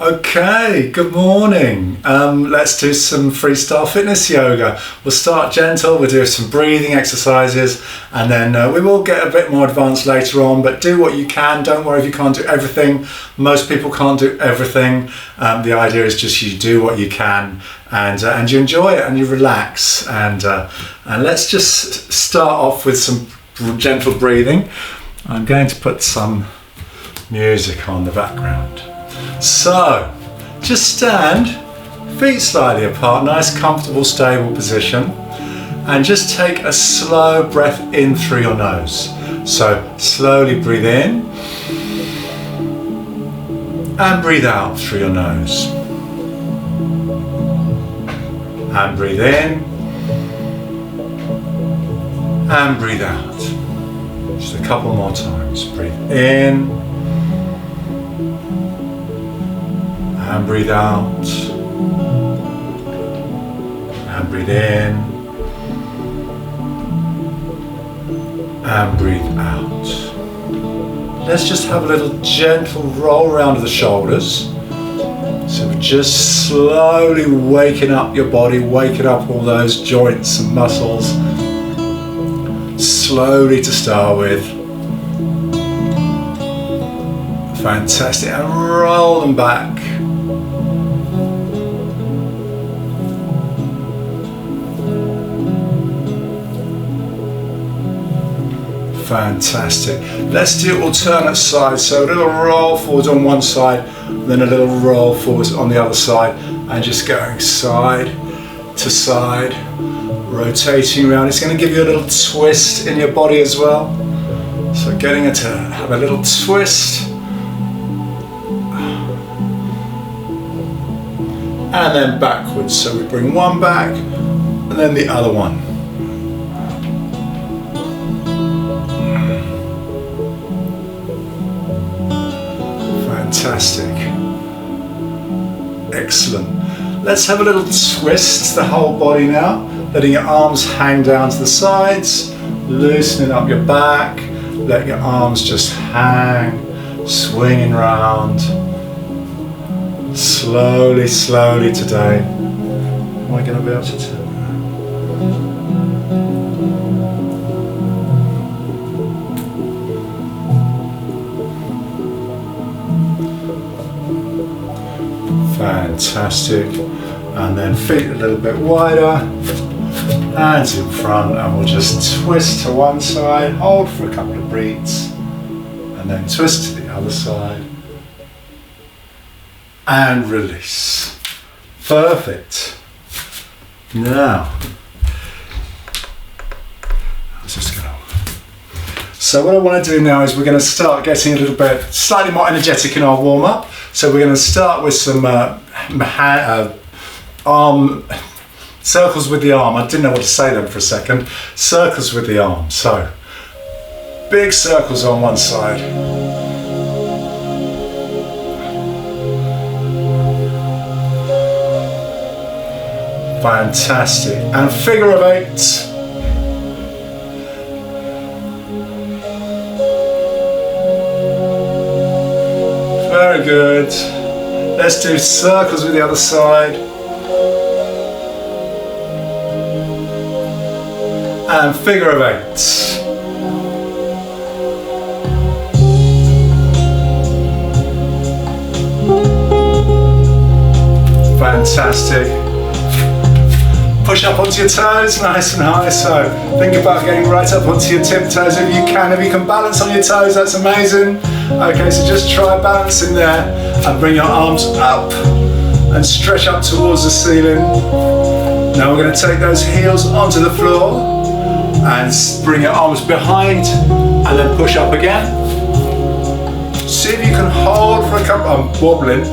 Okay, good morning. Let's do some Freestyle Fitness Yoga. We'll start gentle, we'll do some breathing exercises, and then we will get a bit more advanced later on, but do what you can. Don't worry if you can't do everything. Most people can't do everything. The idea is just you do what you can, and you enjoy it and you relax. And let's just start off with some gentle breathing. I'm going to put some music on the background. So, just stand, feet slightly apart, nice comfortable stable position, and just take a slow breath in through your nose. So, slowly breathe in and breathe out through your nose. And breathe in and breathe out. Just a couple more times. Breathe in and breathe out, and breathe in, and breathe out. Let's just have a little gentle roll around of the shoulders. So we're just slowly waking up your body, waking up all those joints and muscles. Slowly to start with. Fantastic, and roll them back. Fantastic. Let's do alternate sides. So a little roll forwards on one side, then a little roll forwards on the other side, and just going side to side, rotating around. It's going to give you a little twist in your body as well. So getting it to have a little twist. And then backwards. So we bring one back, and then the other one. Fantastic. Excellent. Let's have a little twist the whole body now, letting your arms hang down to the sides, loosening up your back, let your arms just hang, swinging round. Slowly, slowly today. Am I going to be able to turn that? Fantastic. And then feet a little bit wider, hands in front, and we'll just twist to one side, hold for a couple of breaths, and then twist to the other side, and release. Perfect. Now, so what I want to do now is we're going to start getting a little bit slightly more energetic in our warm-up. So we're going to start with some arm circles with the arm. I didn't know what to say then for a second. Circles with the arm. So big circles on one side. Fantastic. And figure of eight. Very good. Let's do circles with the other side. And figure of eight. Fantastic. Push up onto your toes, nice and high. So think about getting right up onto your tiptoes if you can. If you can balance on your toes, that's amazing. Okay, so just try balancing there and bring your arms up and stretch up towards the ceiling. Now we're going to take those heels onto the floor and bring your arms behind and then push up again. See if you can hold for a couple, I'm wobbling.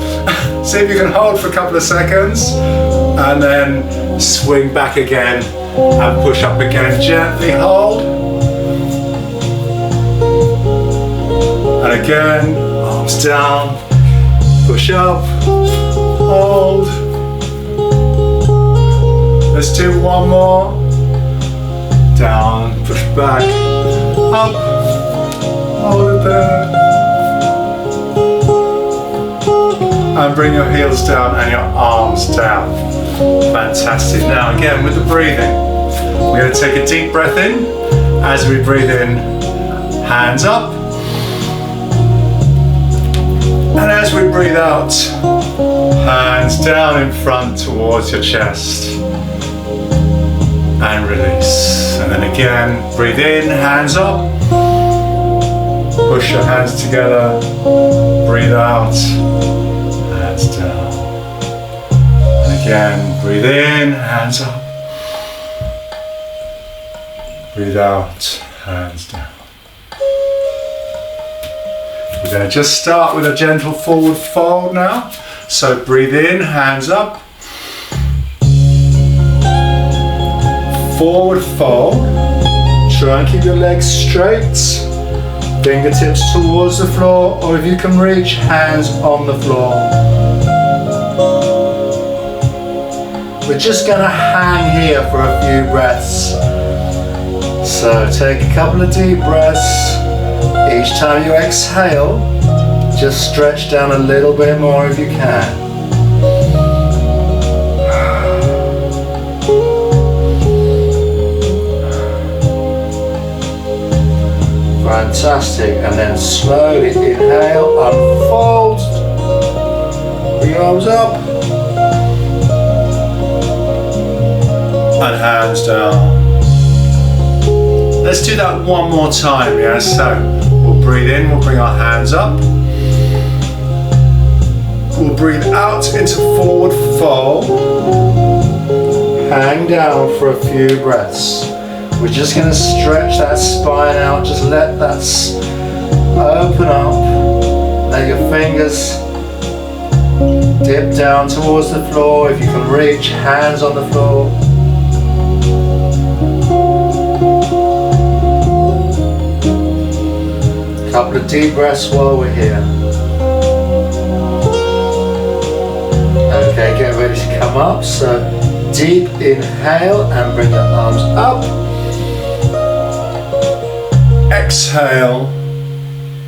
See if you can hold for a couple of seconds and then swing back again and push up again. Gently hold. And again, arms down, push up, hold. Let's do one more. Down, push back, up, hold it there. and bring your heels down and your arms down. Fantastic. Now again with the breathing, we're going to take a deep breath in. As we breathe in, hands up. And as we breathe out, hands down in front towards your chest. And release. And then again, breathe in, hands up. Push your hands together. Breathe out, hands down. And again, breathe in, hands up. Breathe out, hands down. We're going to just start with a gentle forward fold now. So breathe in, hands up. Forward fold. Try and keep your legs straight. Fingertips towards the floor, or if you can reach, hands on the floor. We're just going to hang here for a few breaths. So take a couple of deep breaths. Each time you exhale, just stretch down a little bit more if you can. Fantastic. And then slowly inhale, unfold. Bring your arms up. And hands down. Let's do that one more time, yeah? So we'll breathe in, we'll bring our hands up. We'll breathe out into forward fold. Hang down for a few breaths. We're just going to stretch that spine out, just let that open up. Let your fingers dip down towards the floor. If you can reach, hands on the floor. Couple of deep breaths while we're here. Okay, get ready to come up. So deep inhale and bring your arms up. Exhale,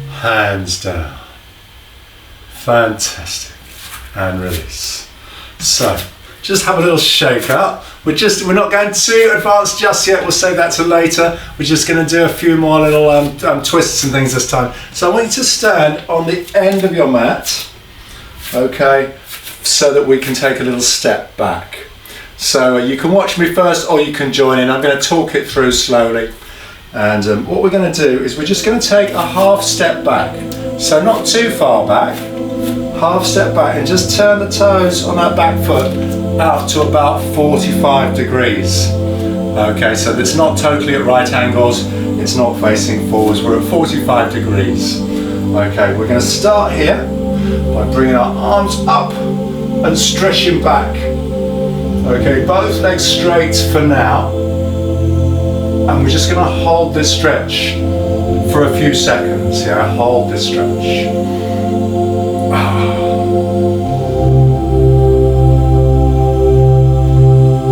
hands down. Fantastic. And release. So just have a little shake up. We're not going too advanced just yet. We'll save that till later. We're just going to do a few more little twists and things this time. So I want you to stand on the end of your mat, okay, so that we can take a little step back. So you can watch me first or you can join in. I'm going to talk it through slowly. And what we're going to do is we're just going to take a half step back. So not too far back. Half step back and just turn the toes on that back foot out to about 45 degrees. Okay, so it's not totally at right angles, it's not facing forwards, we're at 45 degrees. Okay, we're going to start here by bringing our arms up and stretching back. Okay, both legs straight for now. And we're just going to hold this stretch for a few seconds. Yeah, hold this stretch.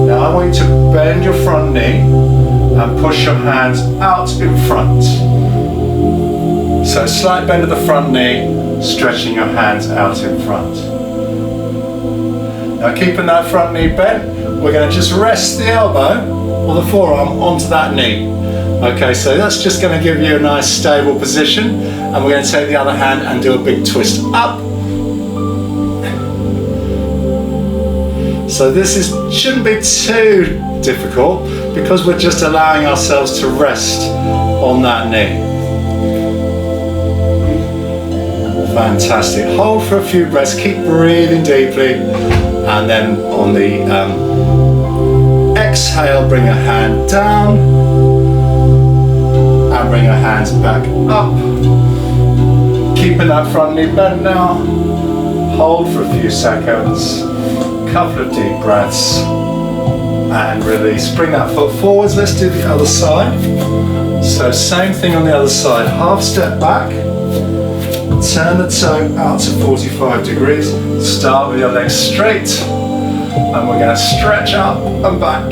Now I want you to bend your front knee and push your hands out in front. So slight bend of the front knee, stretching your hands out in front. Now keeping that front knee bent, we're going to just rest the elbow or the forearm onto that knee. Okay, so that's just going to give you a nice stable position, and we're going to take the other hand and do a big twist up. So this shouldn't be too difficult because we're just allowing ourselves to rest on that knee. Fantastic. Hold for a few breaths, keep breathing deeply, and then on the exhale, bring your hand down and bring your hands back up. Keeping that front knee bent now. Hold for a few seconds. Couple of deep breaths and release. Bring that foot forwards. Let's do the other side. So same thing on the other side. Half step back. Turn the toe out to 45 degrees. Start with your legs straight. And we're going to stretch up and back.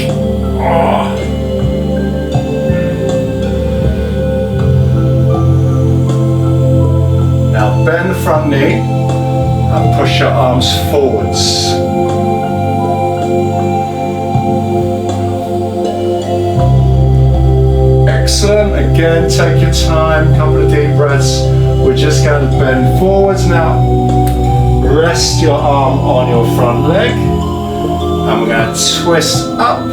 Now bend the front knee and push your arms forwards. Excellent. Again, take your time, couple of deep breaths. We're just going to bend forwards now. Rest your arm on your front leg and we're going to twist up.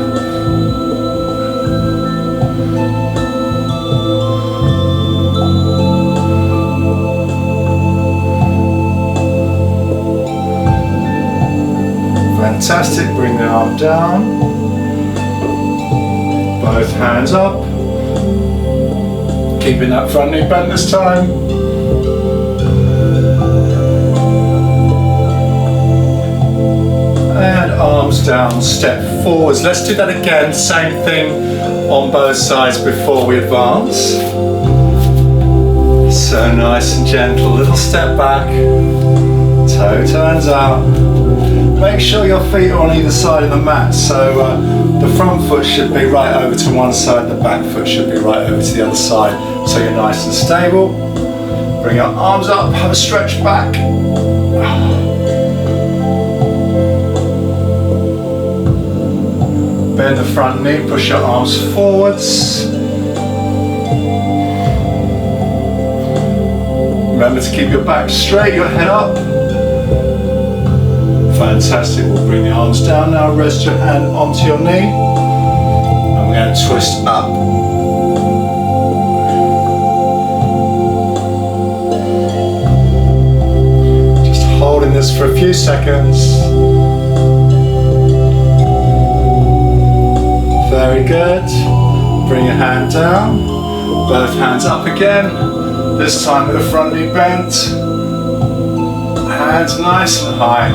Fantastic. Bring the arm down. Both hands up. Keeping that front knee bent this time. And arms down, step forwards. Let's do that again. Same thing on both sides before we advance. So nice and gentle. Little step back. Toe turns out. Make sure your feet are on either side of the mat. So the front foot should be right over to one side, the back foot should be right over to the other side. So you're nice and stable. Bring your arms up, have a stretch back. Bend the front knee, push your arms forwards. Remember to keep your back straight, your head up. Fantastic, we'll bring the arms down now, rest your hand onto your knee. And we're going to twist up. Just holding this for a few seconds. Very good. Bring your hand down. Both hands up again. This time with the front knee bent. Hands nice and high.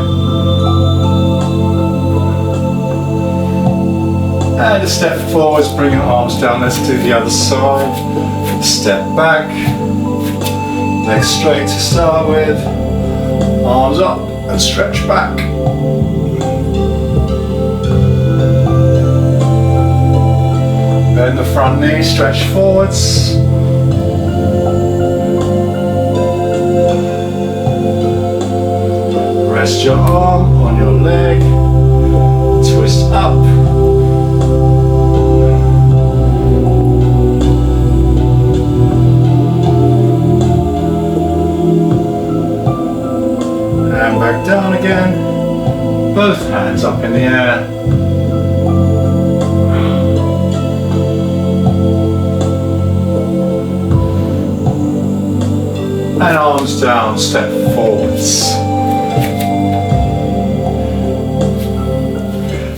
And a step forwards, bring your arms down. Let's do the other side. Step back. Legs straight to start with. Arms up and stretch back. Bend the front knee, stretch forwards. Rest your arm on your leg. Twist up. And back down again. Both hands up in the air. And arms down, step forwards.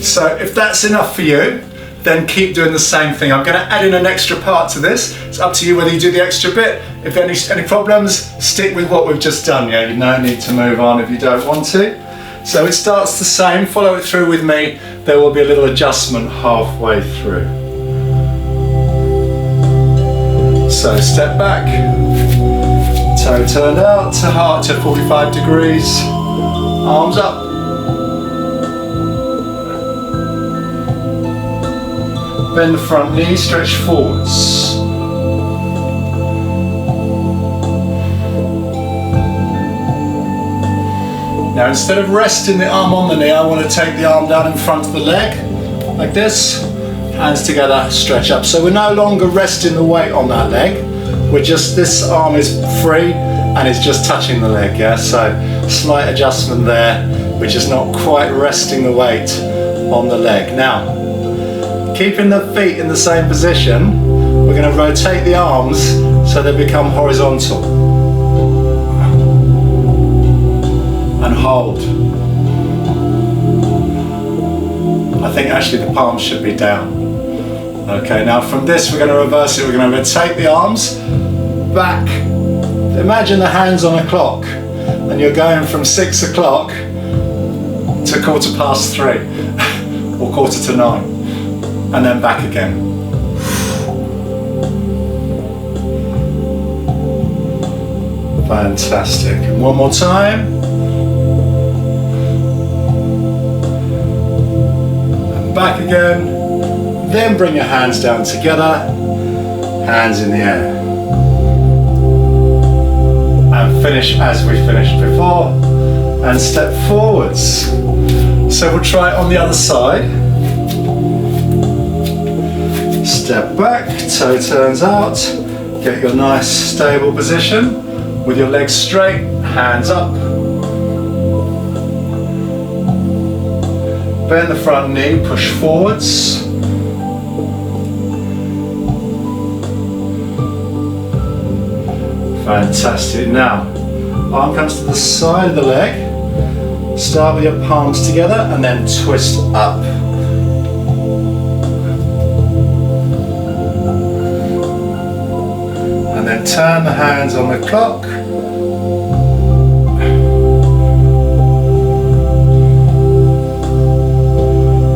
So if that's enough for you, then keep doing the same thing. I'm going to add in an extra part to this. It's up to you whether you do the extra bit. If any problems, stick with what we've just done. Yeah, you no need to move on if you don't want to. So it starts the same. Follow it through with me. There will be a little adjustment halfway through. So step back. Toe turned out to heart to 45 degrees. Arms up. Bend the front knee, stretch forwards. Now instead of resting the arm on the knee, I want to take the arm down in front of the leg, like this. Hands together, stretch up. So we're no longer resting the weight on that leg. We're just, this arm is free and it's just touching the leg, yeah? So slight adjustment there. We're just not quite resting the weight on the leg. Now, keeping the feet in the same position, we're going to rotate the arms so they become horizontal. And hold. I think actually the palms should be down. Okay, now from this we're going to reverse it. We're going to rotate the arms back. Imagine the hands on a clock and you're going from 6 o'clock to 3:15 or 9:15 and then back again. Fantastic. And one more time. And back again. Then bring your hands down together, hands in the air. And finish as we finished before. and step forwards. So we'll try it on the other side. Step back, toe turns out, get your nice stable position with your legs straight, hands up. Bend the front knee, push forwards. Fantastic. Now, arm comes to the side of the leg. Start with your palms together and then twist up. And then turn the hands on the clock.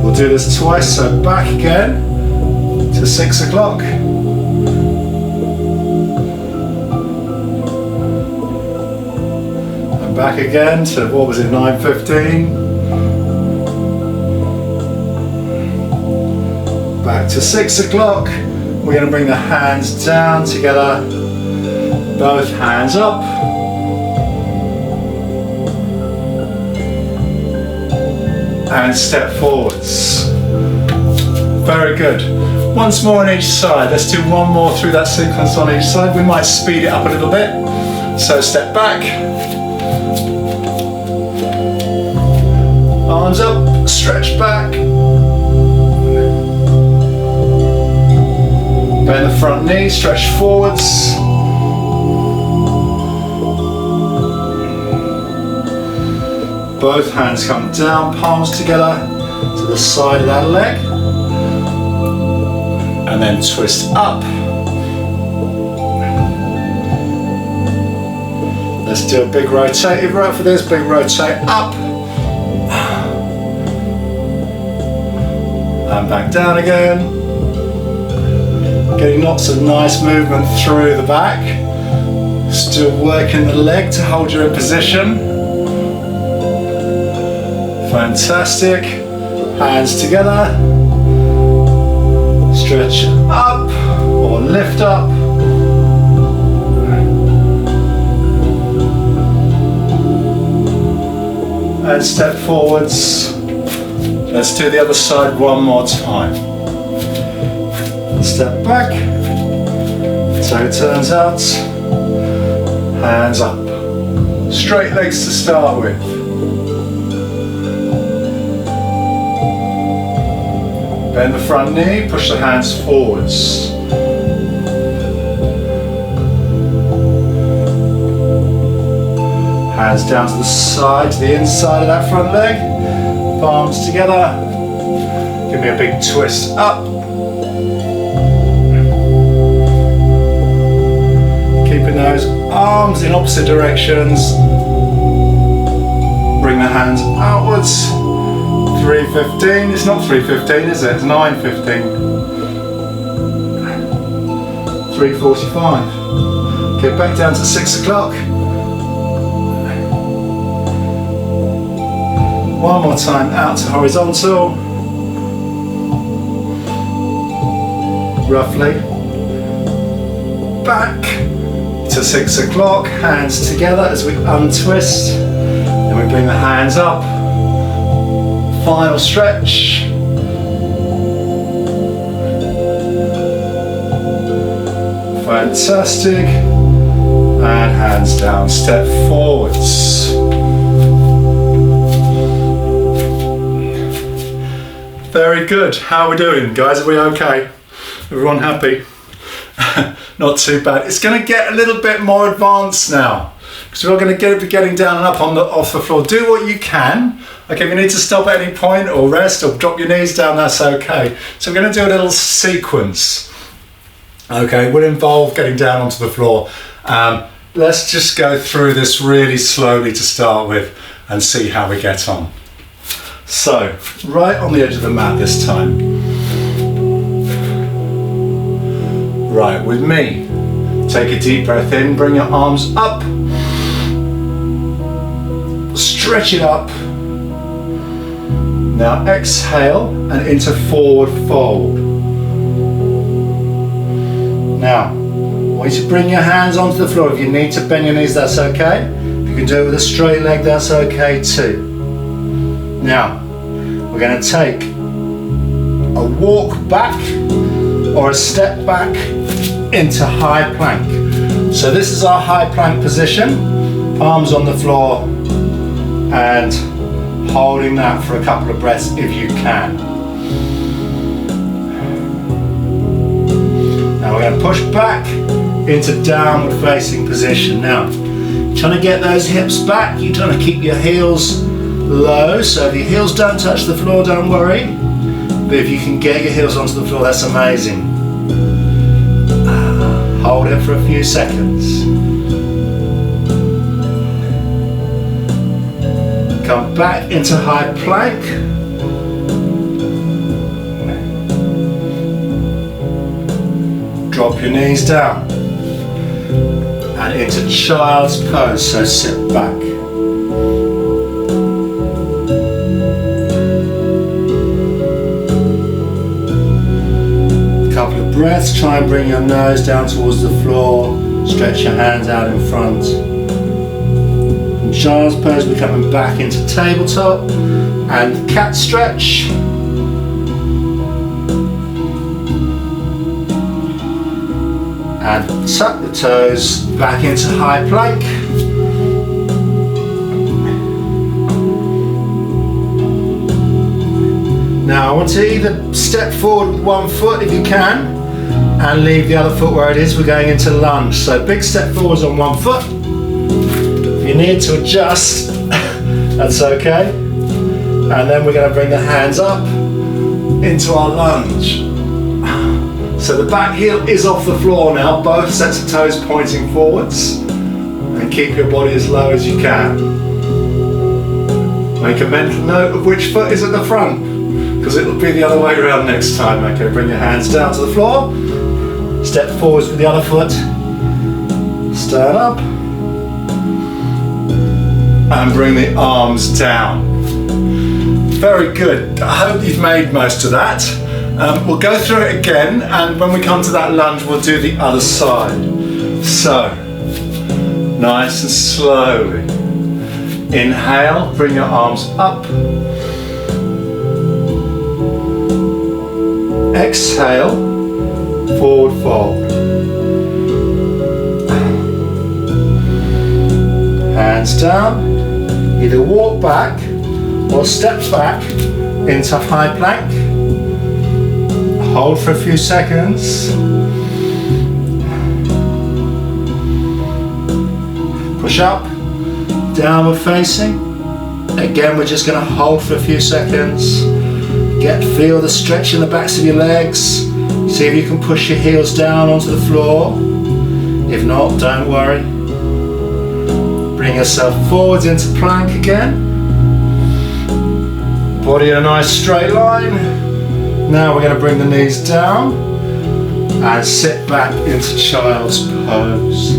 We'll do this twice, so back again to 6 o'clock. And back again to, what was it, 9:15. Back to 6 o'clock. We're going to bring the hands down together, both hands up. And step forwards. Very good. Once more on each side. Let's do one more through that sequence on each side. We might speed it up a little bit. So step back. Arms up, stretch back. Bend the front knee, stretch forwards. Both hands come down, palms together to the side of that leg. And then twist up. Let's do a big rotate. If you're up for this, big rotate up. And back down again. Getting lots of nice movement through the back. Still working the leg to hold you in position. Fantastic. Hands together. Stretch up or lift up. And step forwards. Let's do the other side one more time. Step back, toe turns out, hands up. Straight legs to start with. Bend the front knee, push the hands forwards. Hands down to the side, to the inside of that front leg. Palms together. Give me a big twist up. Keeping those arms in opposite directions. Bring the hands outwards. 3:15. It's not 3:15, is it? It's 9:15. 3:45. Get back down to 6 o'clock. One more time out to horizontal. Roughly. Back to 6 o'clock. Hands together as we untwist. Then we bring the hands up. Final stretch. Fantastic. And hands down. Step forwards. Very good. How are we doing, guys? Are we okay? Everyone happy? Not too bad. It's going to get a little bit more advanced now, because we're going to be getting down and up off the floor. Do what you can. Okay, if you need to stop at any point or rest or drop your knees down, that's okay. So we're going to do a little sequence. Okay, will involve getting down onto the floor. Let's just go through this really slowly to start with and see how we get on. So, right on the edge of the mat this time. Right, with me. Take a deep breath in, bring your arms up. Stretch it up. Now exhale and into forward fold. Now, I want you to bring your hands onto the floor. If you need to bend your knees, that's okay. If you You can do it with a straight leg, that's okay too. Now, we're going to take a walk back or a step back into high plank. So this is our high plank position, palms on the floor and holding that for a couple of breaths if you can. Now we're going to push back into downward facing position. Now, trying to get those hips back, you're trying to keep your heels low, so if your heels don't touch the floor, don't worry. But if you can get your heels onto the floor, that's amazing. Hold it for a few seconds. Come back into high plank. Drop your knees down. And into child's pose, so sit back. Couple of breaths, try and bring your nose down towards the floor, stretch your hands out in front. From child's pose, we're coming back into tabletop and cat stretch. And tuck the toes back into high plank. Now I want to either step forward with one foot if you can and leave the other foot where it is. We're going into lunge. So big step forwards on one foot. If you need to adjust, that's okay. And then we're going to bring the hands up into our lunge. So the back heel is off the floor now, both sets of toes pointing forwards, and keep your body as low as you can. Make a mental note of which foot is at the front, because it will be the other way around next time. Okay, bring your hands down to the floor, step forwards with the other foot, stand up, and bring the arms down. Very good, I hope you've made most of that. We'll go through it again, and when we come to that lunge, we'll do the other side. So, nice and slowly. Inhale, bring your arms up. Exhale, forward fold. Hands down, either walk back or step back into high plank. Hold for a few seconds. Push up, downward facing. Again, we're just going to hold for a few seconds. Feel the stretch in the backs of your legs. See if you can push your heels down onto the floor. If not, don't worry. Bring yourself forwards into plank again. Body in a nice straight line. Now we're going to bring the knees down and sit back into child's pose.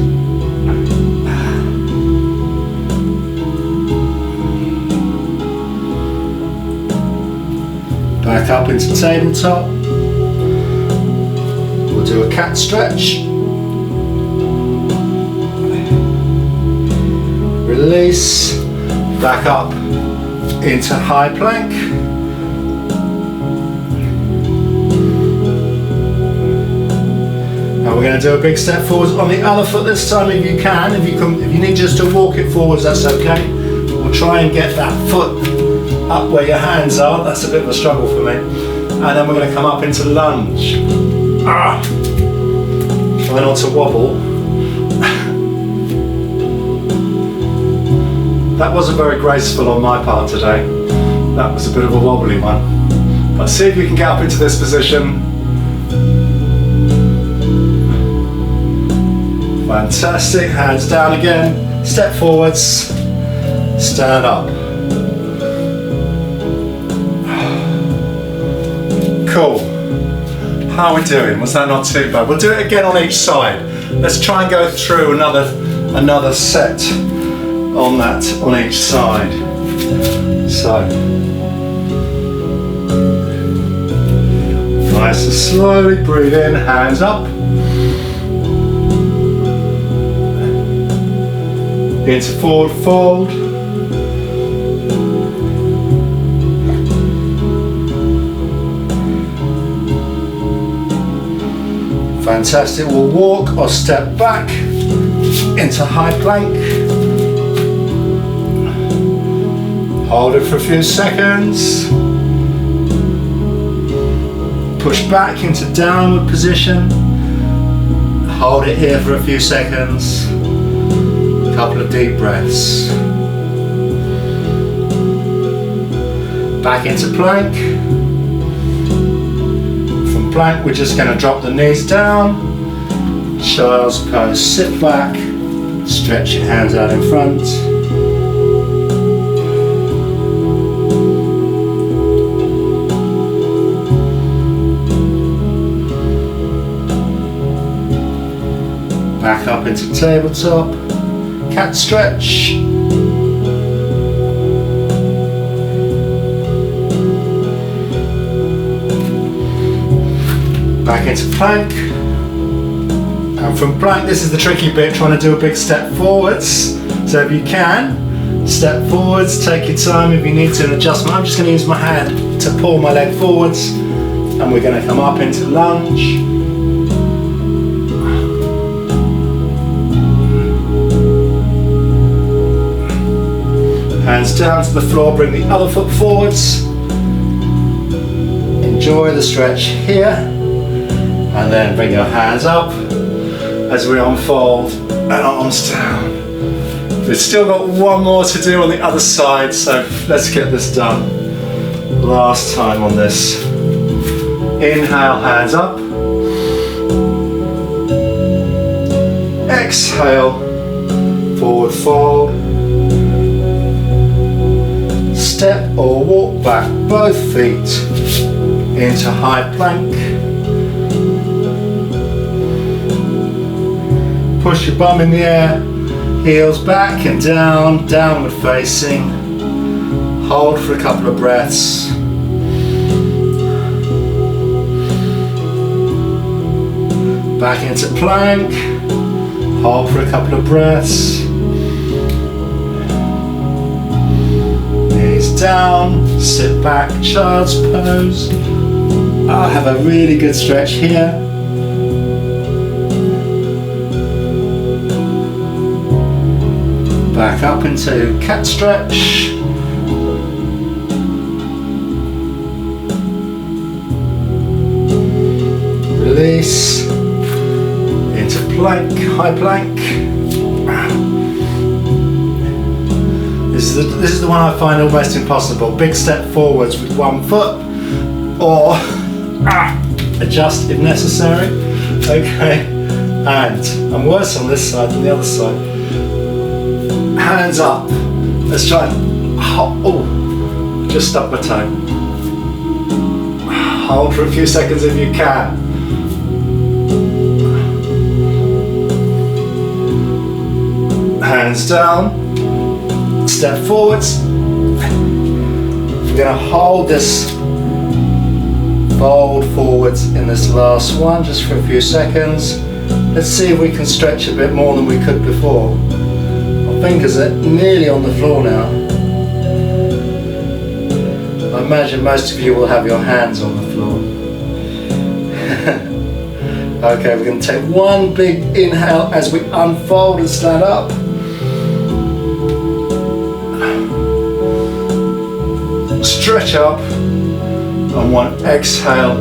Back up into tabletop. We'll do a cat stretch. Release. Back up into high plank. Now we're going to do a big step forwards on the other foot this time if you can. If you need just to walk it forwards, that's okay. We'll try and get that foot up where your hands are. That's a bit of a struggle for me. And then we're going to come up into lunge. Try not to wobble. That wasn't very graceful on my part today. That was a bit of a wobbly one. But see if you can get up into this position. Fantastic, hands down again, step forwards, stand up. Cool. How are we doing? Was that not too bad? We'll do it again on each side. Let's try and go through another set on each side. So, nice and slowly breathe in, hands up. into forward fold. Fantastic. We'll walk or step back into high plank. Hold it for a few seconds. Push back into downward position. Hold it here for a few seconds. Couple of deep breaths. Back into plank. From plank, we're just going to drop the knees down. Child's pose. Sit back. Stretch your hands out in front. Back up into tabletop. Cat stretch. Back into plank. And from plank, this is the tricky bit, trying to do a big step forwards. So if you can, step forwards, take your time if you need to, an adjustment. I'm just going to use my hand to pull my leg forwards. And we're going to come up into lunge. Hands down to the floor, bring the other foot forwards. Enjoy the stretch here. And then bring your hands up as we unfold and arms down. We've still got one more to do on the other side, so let's get this done. Last time on this. Inhale, hands up. Exhale, forward fold. Step or walk back both feet into high plank. Push your bum in the air, heels back and down, downward facing. Hold for a couple of breaths. Back into plank. Hold for a couple of breaths. Knees down, sit back, child's pose. I'll have a really good stretch here. Back up into cat stretch. Release into plank, high plank. This is the one I find almost impossible. Big step forwards with one foot, or adjust if necessary. Okay, and I'm worse on this side than the other side. Hands up. Let's try and just stuck my toe. Hold for a few seconds if you can. Hands down. Step forwards. We're going to hold this fold forwards in this last one just for a few seconds. Let's see if we can stretch a bit more than we could before. My fingers are nearly on the floor now. I imagine most of you will have your hands on the floor. Okay, we're going to take one big inhale as we unfold and stand up. Stretch up, and one exhale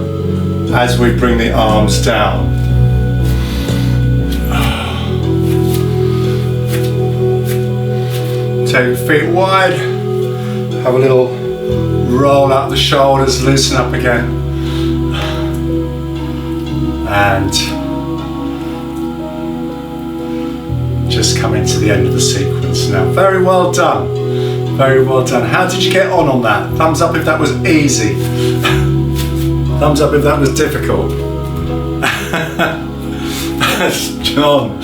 as we bring the arms down. Take your feet wide, have a little roll out the shoulders, loosen up again, and just come into the end of the sequence now. Very well done. Very well done. How did you get on that? Thumbs up if that was easy. Thumbs up if that was difficult. John,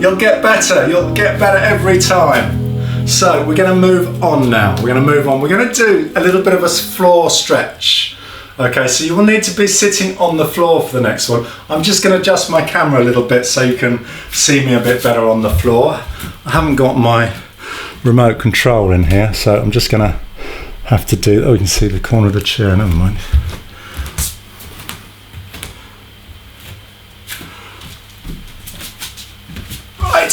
you'll get better. You'll get better every time. So we're going to move on now. We're going to do a little bit of a floor stretch. Okay, so you will need to be sitting on the floor for the next one. I'm just going to adjust my camera a little bit so you can see me a bit better on the floor. I haven't got my remote control in here, so I'm just going to have to do, oh, you can see the corner of the chair, never mind. Right.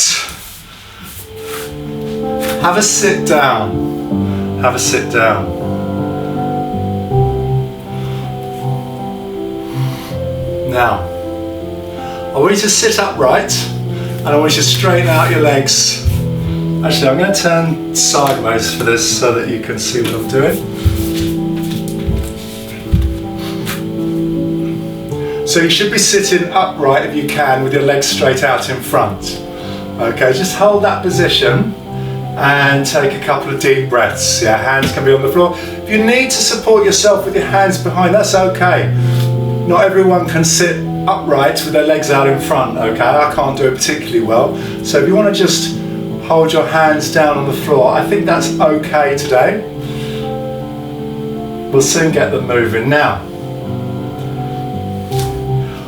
Have a sit down. Have a sit down. Now, I want you to sit upright and I want you to straighten out your legs. Actually, I'm going to turn sideways for this so that you can see what I'm doing. So you should be sitting upright if you can with your legs straight out in front. Okay, just hold that position and take a couple of deep breaths. Yeah, hands can be on the floor. If you need to support yourself with your hands behind, that's okay. Not everyone can sit upright with their legs out in front, okay? I can't do it particularly well. So if you want to just hold your hands down on the floor, I think that's okay today. We'll soon get them moving. Now,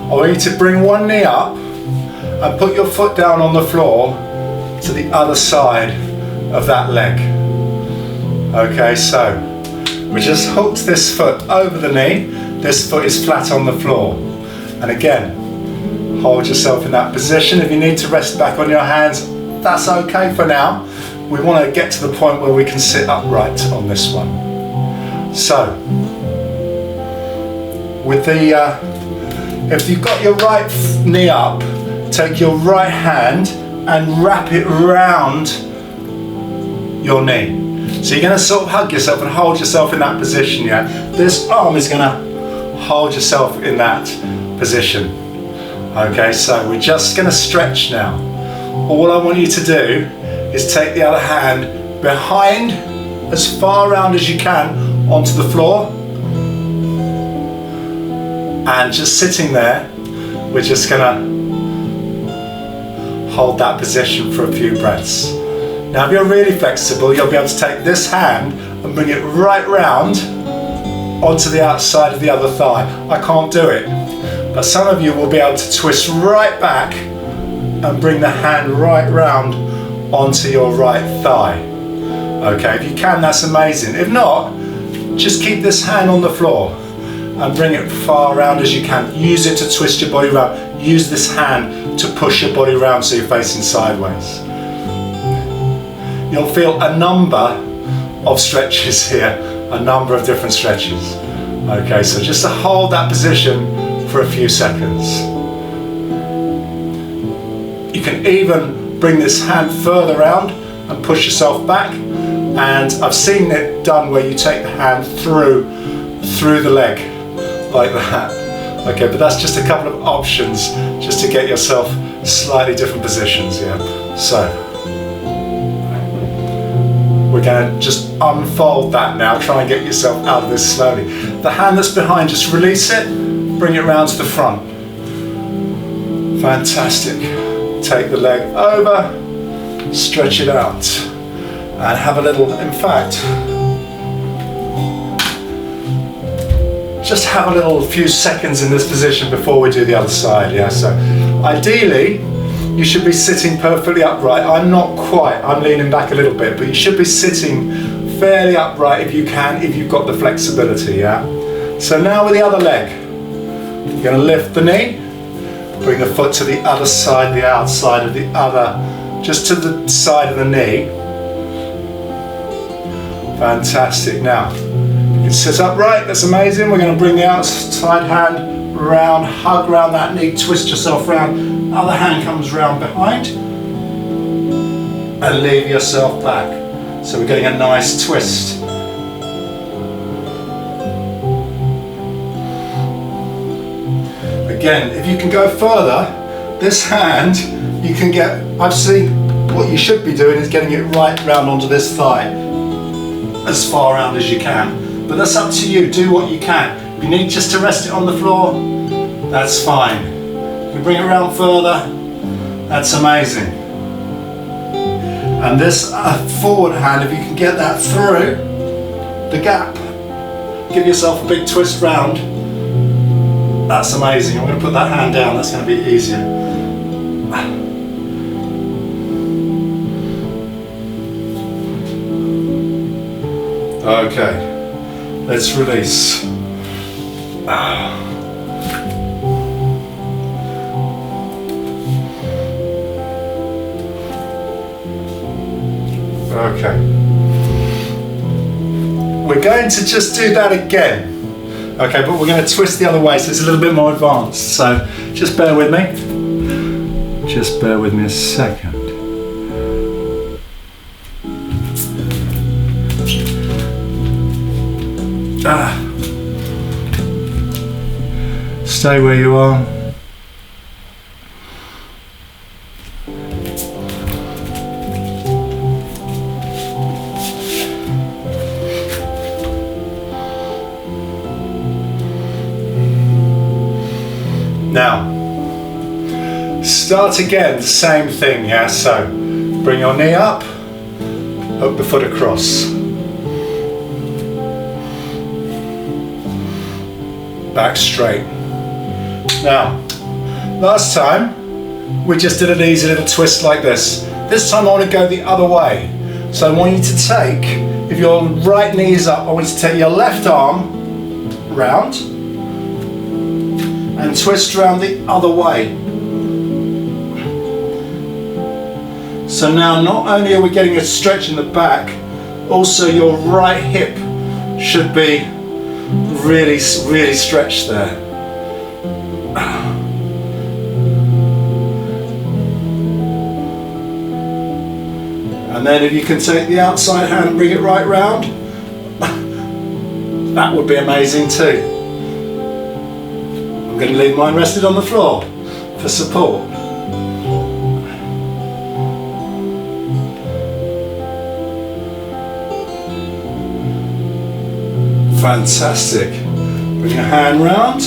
I want you to bring one knee up and put your foot down on the floor to the other side of that leg. Okay, so we just hooked this foot over the knee. This foot is flat on the floor. And again, hold yourself in that position. If you need to rest back on your hands, that's okay for now. We want to get to the point where we can sit upright on this one. So, with the, if you've got your right knee up, take your right hand and wrap it round your knee. So you're going to sort of hug yourself and hold yourself in that position, yeah? This arm is going to hold yourself in that position. Okay, so we're just going to stretch now. All I want you to do is take the other hand behind as far around as you can onto the floor, and just sitting there, we're just going to hold that position for a few breaths. Now if you're really flexible, you'll be able to take this hand and bring it right round onto the outside of the other thigh. I can't do it, but some of you will be able to twist right back and bring the hand right round onto your right thigh. Okay, if you can, that's amazing. If not, just keep this hand on the floor and bring it far around as you can. Use it to twist your body around. Use this hand to push your body around so you're facing sideways. You'll feel a number of stretches here, a number of different stretches. Okay, so just to hold that position for a few seconds. You can even bring this hand further around and push yourself back. And I've seen it done where you take the hand through the leg, like that. Okay, but that's just a couple of options just to get yourself slightly different positions, yeah? So, we're going to just unfold that now. Try and get yourself out of this slowly. The hand that's behind, just release it, bring it round to the front. Fantastic. Take the leg over, stretch it out, and have a little, in fact, just have a little few seconds in this position before we do the other side, yeah? So ideally, you should be sitting perfectly upright. I'm not quite, I'm leaning back a little bit, but you should be sitting fairly upright if you can, if you've got the flexibility, yeah? So now with the other leg, you're going to lift the knee, bring the foot to the other side, the outside of the other, just to the side of the knee. Fantastic. Now, you can sit upright, that's amazing. We're going to bring the outside hand round, hug round that knee, twist yourself round, other hand comes round behind, and leave yourself back. So we're getting a nice twist. Again, if you can go further, this hand, you can get, I've seen, what you should be doing is getting it right round onto this thigh, as far round as you can. But that's up to you, do what you can. If you need just to rest it on the floor, that's fine. If you bring it around further, that's amazing. And this forward hand, if you can get that through the gap, give yourself a big twist round, That's amazing. I'm going to put that hand down, that's going to be easier. Okay, let's release. Okay. We're going to just do that again. Okay, but we're going to twist the other way, so it's a little bit more advanced. So just bear with me. Just bear with me a second. Stay where you are. Now, start again, the same thing, yeah? So, bring your knee up, hook the foot across. Back straight. Now, last time, we just did an easy little twist like this. This time I want to go the other way. So I want you to take, if your right knee is up, I want you to take your left arm round, and twist around the other way. So now not only are we getting a stretch in the back, also your right hip should be really stretched there. And then if you can take the outside hand and bring it right round, that would be amazing too. I'm going to leave mine rested on the floor for support. Fantastic. Bring your hand round,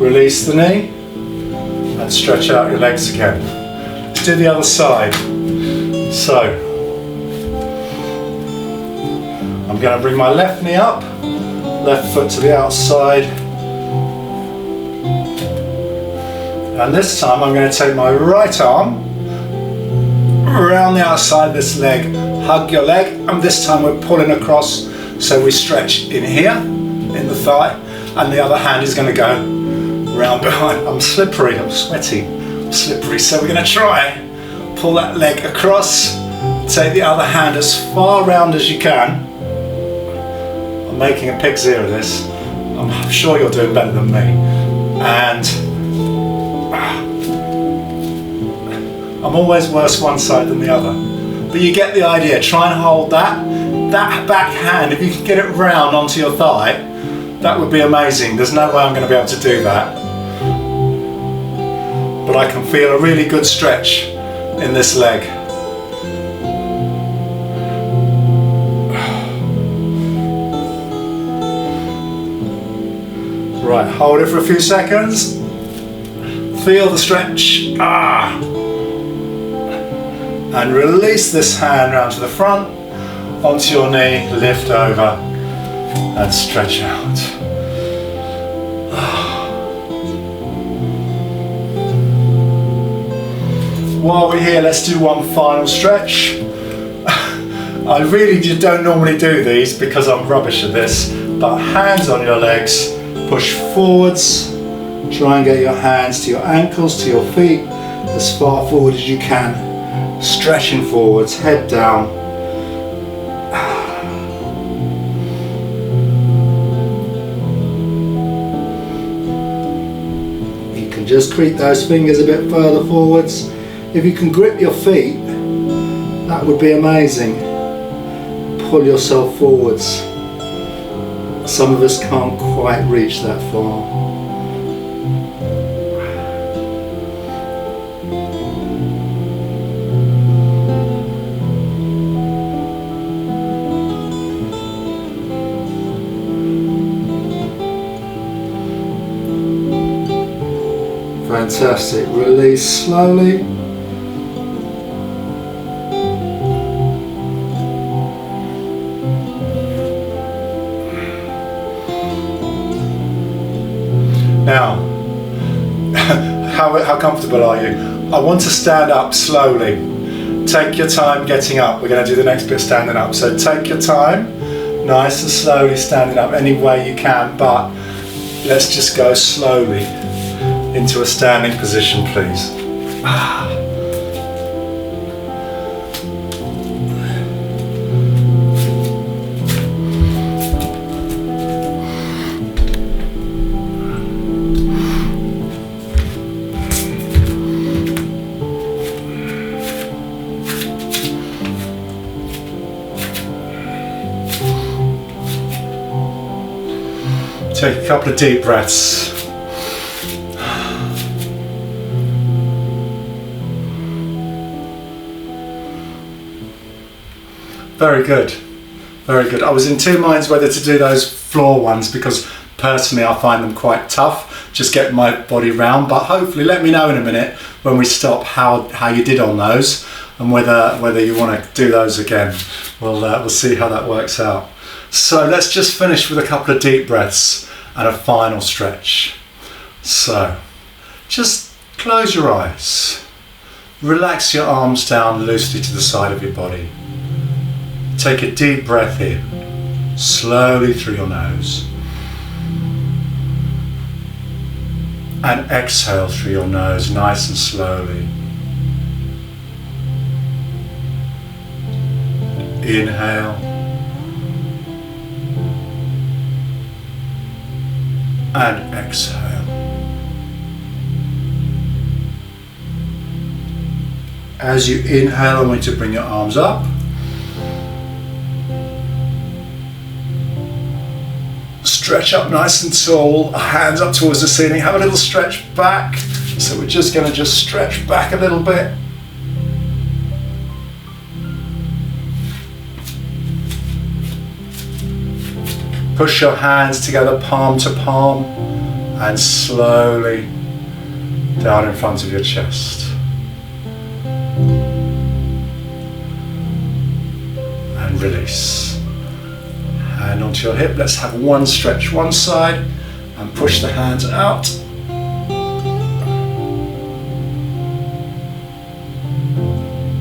release the knee, and stretch out your legs again. Let's do the other side. So, I'm going to bring my left knee up, left foot to the outside. And this time I'm going to take my right arm around the outside of this leg, hug your leg, and this time we're pulling across, so we stretch in here, in the thigh, and the other hand is going to go round behind. I'm slippery, I'm sweaty, I'm slippery, so we're going to try, pull that leg across, take the other hand as far round as you can. I'm making a pig's ear of this, I'm sure you're doing better than me, and I'm always worse one side than the other, but you get the idea. Try and hold that back hand, if you can get it round onto your thigh, that would be amazing. There's no way I'm going to be able to do that, but I can feel a really good stretch in this leg. Right, hold it for a few seconds, feel the stretch, and release this hand round to the front, onto your knee, lift over and stretch out. While we're here, let's do one final stretch. I really don't normally do these because I'm rubbish at this, but hands on your legs, push forwards, try and get your hands to your ankles, to your feet, as far forward as you can. Stretching forwards, head down. You can just creep those fingers a bit further forwards. If you can grip your feet, that would be amazing. Pull yourself forwards. Some of us can't quite reach that far. Fantastic. Release slowly. Now, how comfortable are you? I want to stand up slowly. Take your time getting up. We're going to do the next bit standing up. So take your time, nice and slowly standing up any way you can, but let's just go slowly into a standing position, please. Take a couple of deep breaths. Very good, very good. I was in two minds whether to do those floor ones because personally I find them quite tough, just getting my body round, but hopefully let me know in a minute when we stop how you did on those and whether you want to do those again. We'll see how that works out. So let's just finish with a couple of deep breaths and a final stretch. So just close your eyes, relax your arms down loosely to the side of your body. Take a deep breath in, slowly through your nose, and exhale through your nose, nice and slowly. Inhale, and exhale. As you inhale, I want you to bring your arms up. Stretch up nice and tall, hands up towards the ceiling. Have a little stretch back. So we're just going to stretch back a little bit. Push your hands together, palm to palm, and slowly down in front of your chest. And release. Hand onto your hip. Let's have one stretch one side and push the hands out.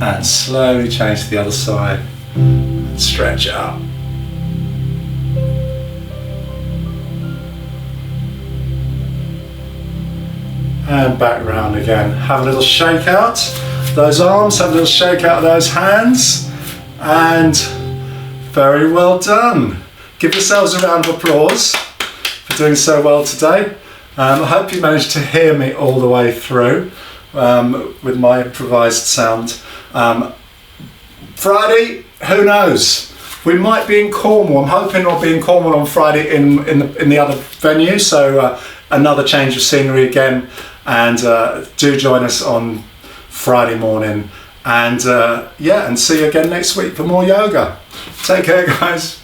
And slowly change to the other side and stretch out. And back round again. Have a little shake out those arms, have a little shake out those hands, and very well done. Give yourselves a round of applause for doing so well today. I hope you managed to hear me all the way through with my improvised sound. Friday, who knows? We might be in Cornwall. I'm hoping I'll be in Cornwall on Friday in the other venue. So another change of scenery again. And do join us on Friday morning. And and see you again next week for more yoga. Take care, guys.